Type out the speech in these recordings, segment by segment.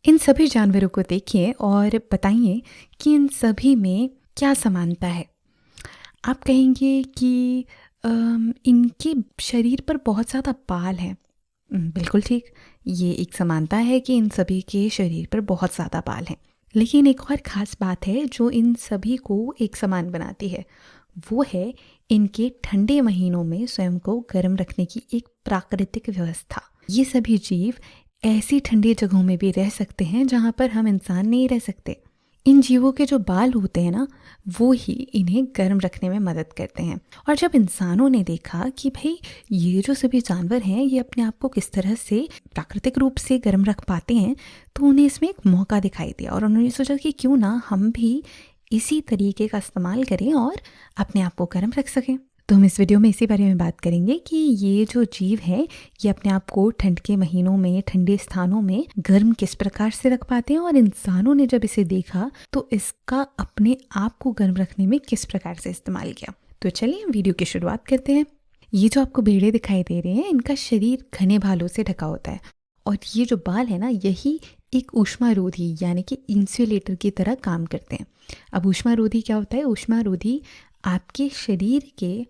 इन सभी जानवरों को देखिए और बताइए कि इन सभी में क्या समानता है। आप कहेंगे कि इनके शरीर पर बहुत ज़्यादा बाल हैं। बिल्कुल ठीक। ये एक समानता है कि इन सभी के शरीर पर बहुत ज़्यादा बाल हैं। लेकिन एक और ख़ास बात है जो इन सभी को एक समान बनाती है, वो है इनके ठंडे महीनों में स्वयं को गर्म रखने की एक प्राकृतिक व्यवस्था। ये सभी जीव ऐसी ठंडी जगहों में भी रह सकते हैं जहाँ पर हम इंसान नहीं रह सकते। इन जीवों के जो बाल होते हैं ना, वो ही इन्हें गर्म रखने में मदद करते हैं। और जब इंसानों ने देखा कि भाई ये जो सभी जानवर हैं ये अपने आप को किस तरह से प्राकृतिक रूप से गर्म रख पाते हैं, तो उन्हें इसमें एक मौका दिखाई दिया और उन्होंने सोचा कि क्यों ना हम भी इसी तरीके का इस्तेमाल करें और अपने आप को गर्म रख सकें। तो हम इस वीडियो में इसी बारे में बात करेंगे कि ये जो जीव है ये अपने आप को ठंड के महीनों में ठंडे स्थानों में गर्म किस प्रकार से रख पाते हैं और इंसानों ने जब इसे देखा तो इसका अपने आप को गर्म रखने में किस प्रकार से इस्तेमाल किया। तो चलिए वीडियो की शुरुआत करते हैं। ये जो आपको भेड़ें दिखाई दे रहे हैं, इनका शरीर घने बालों से ढका होता है और ये जो बाल है ना, यही एक ऊष्मारोधी यानी कि इंसुलेटर की तरह काम करते हैं। अब ऊष्मारोधी क्या होता है? ऊष्मारोधी आपके शरीर के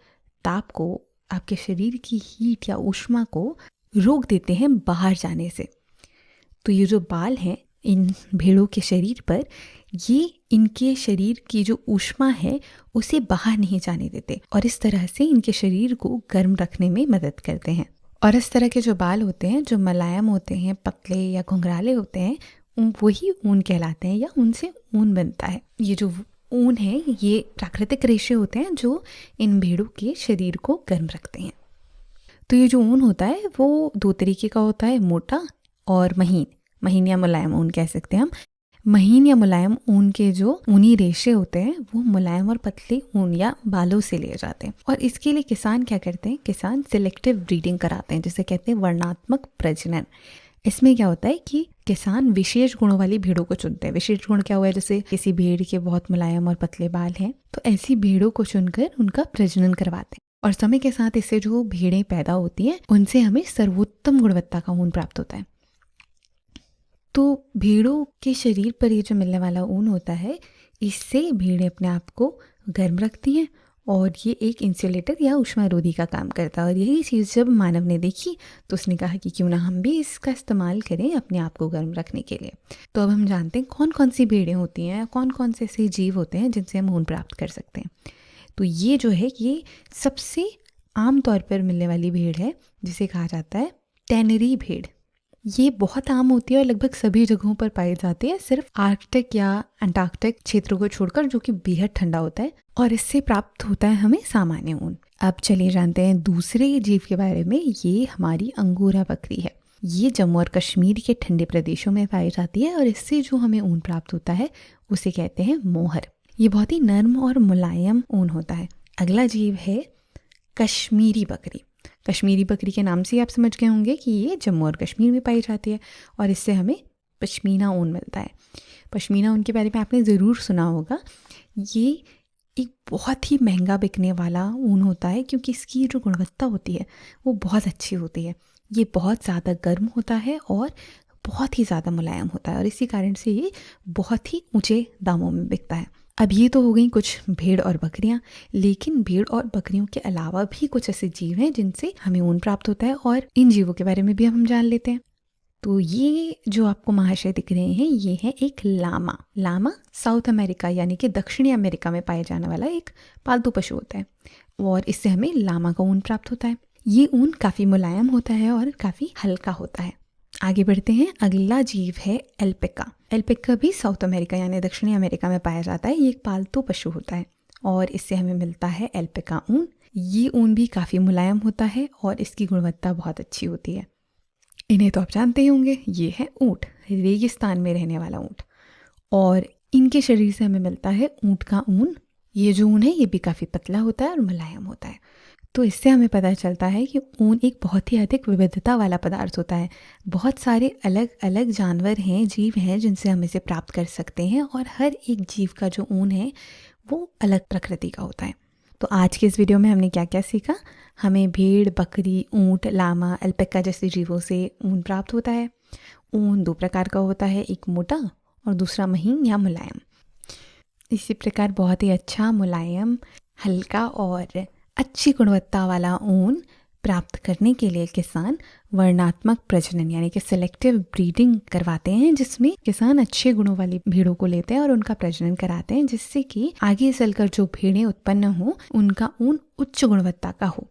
ताप को, आपके शरीर की हीट या ऊष्मा को रोक देते हैं बाहर जाने से। तो ये जो बाल हैं इन भेड़ों के शरीर पर, ये इनके शरीर की जो ऊष्मा है उसे बाहर नहीं जाने देते और इस तरह से इनके शरीर को गर्म रखने में मदद करते हैं। और इस तरह के जो बाल होते हैं जो मुलायम होते हैं, पतले या घुंघराले होते हैं, वही ऊन कहलाते हैं या उनसे ऊन बनता है। ये जो ऊन है ये प्राकृतिक रेशे होते हैं जो इन भेड़ों के शरीर को गर्म रखते हैं। तो ये जो ऊन होता है वो दो तरीके का होता है, मोटा और महीन। महीन या मुलायम ऊन कह सकते हैं हम। महीन या मुलायम ऊन के जो ऊनी रेशे होते हैं वो मुलायम और पतले ऊन या बालों से लिए जाते हैं। और इसके लिए किसान क्या करते हैं? किसान सिलेक्टिव ब्रीडिंग कराते हैं, जिसे कहते हैं वर्णात्मक प्रजनन। इसमें क्या होता है कि किसान विशेष गुणों वाली भेड़ों को चुनते हैं। विशेष गुण क्या हुआ है? जैसे किसी भेड़ के बहुत मुलायम और पतले बाल हैं तो ऐसी भेड़ों को चुनकर उनका प्रजनन करवाते हैं और समय के साथ इससे जो भेड़ें पैदा होती हैं उनसे हमें सर्वोत्तम गुणवत्ता का ऊन प्राप्त होता है। तो भेड़ों के शरीर पर ये जो मिलने वाला ऊन होता है, इससे भेड़ें अपने आप को गर्म रखती हैं और ये एक इंसुलेटर या ऊष्मारोधी का काम करता है। और यही चीज़ जब मानव ने देखी तो उसने कहा कि क्यों ना हम भी इसका इस्तेमाल करें अपने आप को गर्म रखने के लिए। तो अब हम जानते हैं कौन कौन सी भेड़ें होती हैं, कौन कौन से ऐसे जीव होते हैं जिनसे हम ऊन प्राप्त कर सकते हैं। तो ये जो है ये सबसे आम तौर पर मिलने वाली भेड़ है जिसे कहा जाता है टेनरी भेड़। ये बहुत आम होती है और लगभग सभी जगहों पर पाई जाती है, सिर्फ आर्कटिक या अंटार्कटिक क्षेत्रों को छोड़कर, जो कि बेहद ठंडा होता है। और इससे प्राप्त होता है हमें सामान्य ऊन। अब चलिए जानते हैं दूसरे जीव के बारे में। ये हमारी अंगोरा बकरी है। ये जम्मू और कश्मीर के ठंडे प्रदेशों में पाई जाती है और इससे जो हमें ऊन प्राप्त होता है उसे कहते हैं मोहर। ये बहुत ही नर्म और मुलायम ऊन होता है। अगला जीव है कश्मीरी बकरी। कश्मीरी बकरी के नाम से आप समझ गए होंगे कि ये जम्मू और कश्मीर में पाई जाती है और इससे हमें पश्मीना ऊन मिलता है। पश्मीना ऊन के बारे में आपने ज़रूर सुना होगा। ये एक बहुत ही महंगा बिकने वाला ऊन होता है क्योंकि इसकी जो गुणवत्ता होती है वो बहुत अच्छी होती है। ये बहुत ज़्यादा गर्म होता है और बहुत ही ज़्यादा मुलायम होता है और इसी कारण से ये बहुत ही ऊंचे दामों में बिकता है। अब ये तो हो गई कुछ भेड़ और बकरियां, लेकिन भेड़ और बकरियों के अलावा भी कुछ ऐसे जीव हैं जिनसे हमें ऊन प्राप्त होता है और इन जीवों के बारे में भी हम जान लेते हैं। तो ये जो आपको महाशय दिख रहे हैं ये है एक लामा। लामा साउथ अमेरिका यानी कि दक्षिणी अमेरिका में पाया जाने वाला एक पालतू पशु होता है और इससे हमें लामा का ऊन प्राप्त होता है। ये ऊन काफ़ी मुलायम होता है और काफ़ी हल्का होता है। आगे बढ़ते हैं। अगला जीव है एल्पेका। एल्पेका भी साउथ अमेरिका यानी दक्षिणी अमेरिका में पाया जाता है। ये एक पालतू पशु होता है और इससे हमें मिलता है एल्पेका ऊन। ये ऊन भी काफ़ी मुलायम होता है और इसकी गुणवत्ता बहुत अच्छी होती है। इन्हें तो आप जानते ही होंगे, ये है ऊँट, रेगिस्तान में रहने वाला ऊँट। और इनके शरीर से हमें मिलता है ऊँट का ऊन। ये जो ऊन है ये भी काफ़ी पतला होता है और मुलायम होता है। तो इससे हमें पता चलता है कि ऊन एक बहुत ही अधिक विविधता वाला पदार्थ होता है। बहुत सारे अलग अलग जानवर हैं, जीव हैं जिनसे हम इसे प्राप्त कर सकते हैं और हर एक जीव का जो ऊन है वो अलग प्रकृति का होता है। तो आज के इस वीडियो में हमने क्या क्या सीखा? हमें भेड़, बकरी, ऊँट, लामा, अल्पेका जैसे जीवों से ऊन प्राप्त होता है। ऊन दो प्रकार का होता है, एक मोटा और दूसरा महीन या मुलायम। इसी प्रकार बहुत ही अच्छा, मुलायम, हल्का और अच्छी गुणवत्ता वाला ऊन प्राप्त करने के लिए किसान वर्णात्मक प्रजनन यानी कि सिलेक्टिव ब्रीडिंग करवाते हैं, जिसमें किसान अच्छे गुणों वाली भेड़ों को लेते हैं और उनका प्रजनन कराते हैं, जिससे कि आगे चलकर जो भेड़ें उत्पन्न हो उनका ऊन उच्च गुणवत्ता का हो।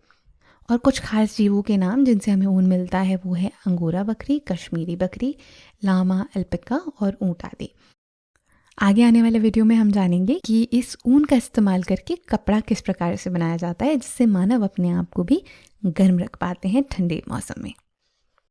और कुछ खास जीवों के नाम जिनसे हमें ऊन मिलता है वो है अंगोरा बकरी, कश्मीरी बकरी, लामा, अल्पका और ऊँट आदि। आगे आने वाले वीडियो में हम जानेंगे कि इस ऊन का इस्तेमाल करके कपड़ा किस प्रकार से बनाया जाता है, जिससे मानव अपने आप को भी गर्म रख पाते हैं ठंडे मौसम में।